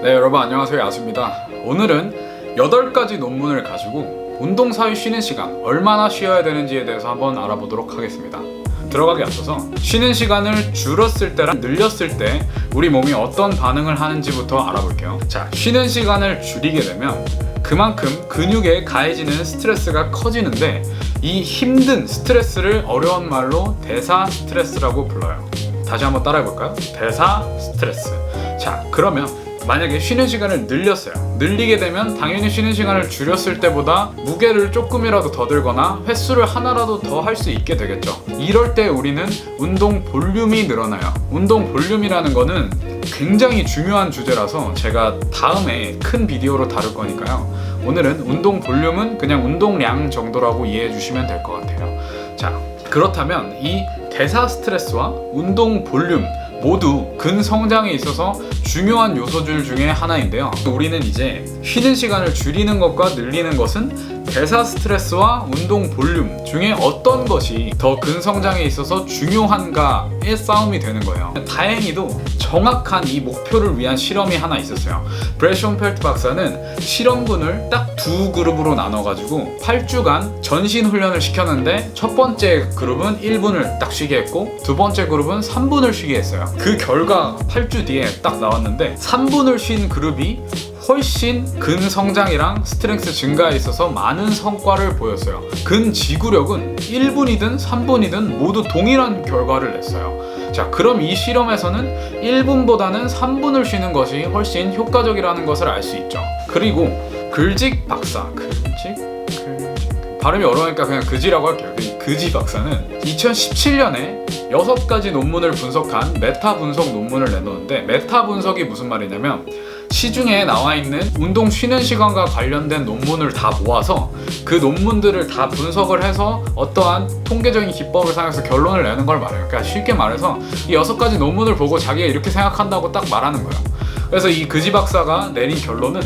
네, 여러분 안녕하세요. 야수입니다. 오늘은 8가지 논문을 가지고 운동 사이 쉬는 시간 얼마나 쉬어야 되는지에 대해서 한번 알아보도록 하겠습니다. 들어가기 앞서서 쉬는 시간을 줄였을 때랑 늘렸을 때 우리 몸이 어떤 반응을 하는지부터 알아볼게요. 자, 쉬는 시간을 줄이게 되면 그만큼 근육에 가해지는 스트레스가 커지는데 이 힘든 스트레스를 어려운 말로 대사 스트레스라고 불러요. 다시 한번 따라해볼까요? 대사 스트레스. 자, 그러면 만약에 쉬는 시간을 늘렸어요. 늘리게 되면 당연히 쉬는 시간을 줄였을 때보다 무게를 조금이라도 더 들거나 횟수를 하나라도 더 할 수 있게 되겠죠. 이럴 때 우리는 운동 볼륨이 늘어나요. 운동 볼륨이라는 거는 굉장히 중요한 주제라서 제가 다음에 큰 비디오로 다룰 거니까요. 오늘은 운동 볼륨은 그냥 운동량 정도라고 이해해 주시면 될 것 같아요. 자, 그렇다면 이 대사 스트레스와 운동 볼륨 모두 근성장에 있어서 중요한 요소들 중에 하나인데요. 우리는 이제 쉬는 시간을 줄이는 것과 늘리는 것은 대사 스트레스와 운동 볼륨 중에 어떤 것이 더 근성장에 있어서 중요한가의 싸움이 되는 거예요. 다행히도 정확한 이 목표를 위한 실험이 하나 있었어요. 브렛 숀펠트 박사는 실험군을 딱 두 그룹으로 나눠가지고 8주간 전신 훈련을 시켰는데 첫 번째 그룹은 1분을 딱 쉬게 했고 두 번째 그룹은 3분을 쉬게 했어요. 그 결과 8주 뒤에 딱 나왔는데 3분을 쉰 그룹이 훨씬 근성장이랑 스트렝스 증가에 있어서 많은 성과를 보였어요. 근지구력은 1분이든 3분이든 모두 동일한 결과를 냈어요. 자, 그럼 이 실험에서는 1분보다는 3분을 쉬는 것이 훨씬 효과적이라는 것을 알 수 있죠. 그리고 글직 박사, 발음이 어려우니까 그냥 그지라고 할게요. 그지 박사는 2017년에 6가지 논문을 분석한 메타 분석 논문을 내놓는데, 메타 분석이 무슨 말이냐면 시중에 나와 있는 운동 쉬는 시간과 관련된 논문을 다 모아서 그 논문들을 다 분석을 해서 어떠한 통계적인 기법을 사용해서 결론을 내는 걸 말해요. 그러니까 쉽게 말해서 이 6가지 논문을 보고 자기가 이렇게 생각한다고 딱 말하는 거예요. 그래서 이 그지 박사가 내린 결론은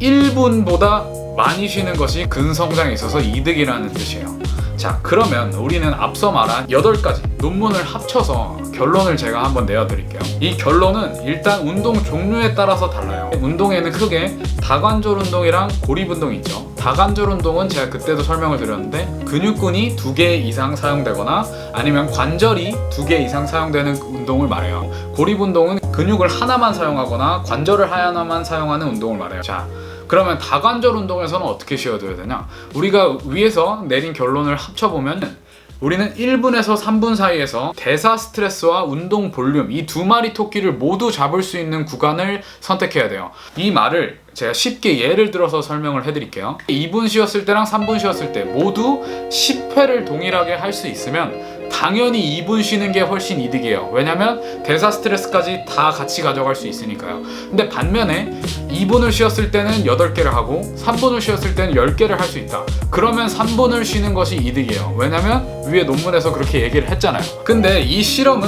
1분보다 많이 쉬는 것이 근성장에 있어서 이득이라는 뜻이에요. 자, 그러면 우리는 앞서 말한 8가지 논문을 합쳐서 결론을 제가 한번 내어드릴게요. 이 결론은 일단 운동 종류에 따라서 달라요. 운동에는 크게 다관절 운동이랑 고립 운동이 있죠. 다관절 운동은 제가 그때도 설명을 드렸는데 근육군이 2개 이상 사용되거나 아니면 관절이 2개 이상 사용되는 운동을 말해요. 고립 운동은 근육을 하나만 사용하거나 관절을 하나만 사용하는 운동을 말해요. 자, 그러면 다관절 운동에서는 어떻게 쉬어줘야 되냐? 우리가 위에서 내린 결론을 합쳐보면 우리는 1분에서 3분 사이에서 대사 스트레스와 운동 볼륨 이 두 마리 토끼를 모두 잡을 수 있는 구간을 선택해야 돼요. 이 말을 제가 쉽게 예를 들어서 설명을 해드릴게요. 2분 쉬었을 때랑 3분 쉬었을 때 모두 10회를 동일하게 할 수 있으면 당연히 2분 쉬는 게 훨씬 이득이에요. 왜냐면 대사 스트레스까지 다 같이 가져갈 수 있으니까요. 근데 반면에 2분을 쉬었을 때는 8개를 하고 3분을 쉬었을 때는 10개를 할 수 있다. 그러면 3분을 쉬는 것이 이득이에요. 왜냐면 위에 논문에서 그렇게 얘기를 했잖아요. 근데 이 실험은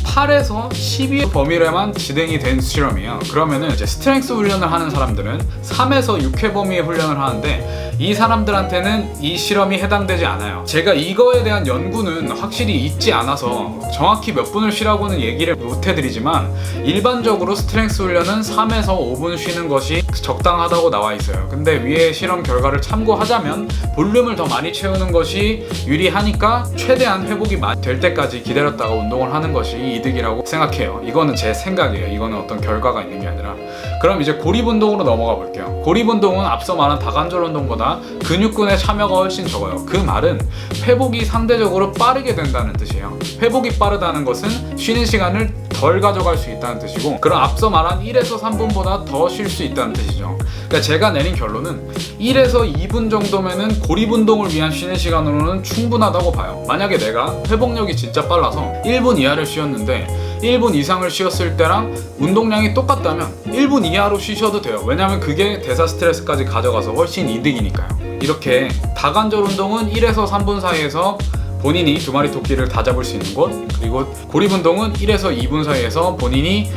8에서 12의 범위로만 진행이 된 실험이에요. 그러면은 이제 스트렝스 훈련을 하는 사람들은 3에서 6회 범위의 훈련을 하는데 이 사람들한테는 이 실험이 해당되지 않아요. 제가 이거에 대한 연구는 확실히 있지 않아서 정확히 몇 분을 쉬라고는 얘기를 못 해드리지만 일반적으로 스트렝스 훈련은 3에서 5분 쉬는 것이 적당하다고 나와 있어요. 근데 위에 실험 결과를 참고하자면 볼륨을 더 많이 채우는 것이 유리하니까 최대한 회복이 많이 될 때까지 기다렸다가 운동을 하는 것이 이득이라고 생각해요. 이거는 제 생각이에요. 이거는 어떤 결과가 있는 게 아니라. 그럼 이제 고립 운동으로 넘어가 볼게요. 고립 운동은 앞서 말한 다관절 운동보다 근육군의 참여가 훨씬 적어요. 그 말은 회복이 상대적으로 빠르게 된다는 뜻이에요. 회복이 빠르다는 것은 쉬는 시간을 덜 가져갈 수 있다는 뜻이고, 그럼 앞서 말한 1에서 3분보다 더 쉴 수 있다는 뜻이죠. 그러니까 제가 내린 결론은 1에서 2분 정도면은 고립 운동을 위한 쉬는 시간으로는 충분하다고 봐요. 만약에 내가 회복력이 진짜 빨라서 1분 이하를 쉬었는데 1분 이상을 쉬었을 때랑 운동량이 똑같다면 1분 이하로 쉬셔도 돼요. 왜냐면 그게 대사 스트레스까지 가져가서 훨씬 이득이니까요. 이렇게 다관절 운동은 1에서 3분 사이에서 본인이 2마리 토끼를 다 잡을 수 있는 곳, 그리고 고립 운동은 1에서 2분 사이에서 본인이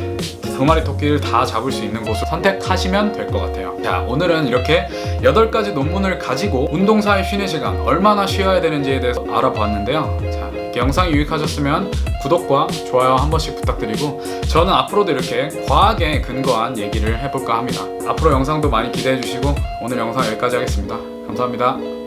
2마리 토끼를 다 잡을 수 있는 곳을 선택하시면 될 것 같아요. 자, 오늘은 이렇게 8가지 논문을 가지고 운동 사이 쉬는 시간 얼마나 쉬어야 되는지에 대해서 알아봤는데요. 자, 영상이 유익하셨으면 구독과 좋아요 한 번씩 부탁드리고, 저는 앞으로도 이렇게 과학에 근거한 얘기를 해볼까 합니다. 앞으로 영상도 많이 기대해 주시고 오늘 영상 여기까지 하겠습니다. 감사합니다.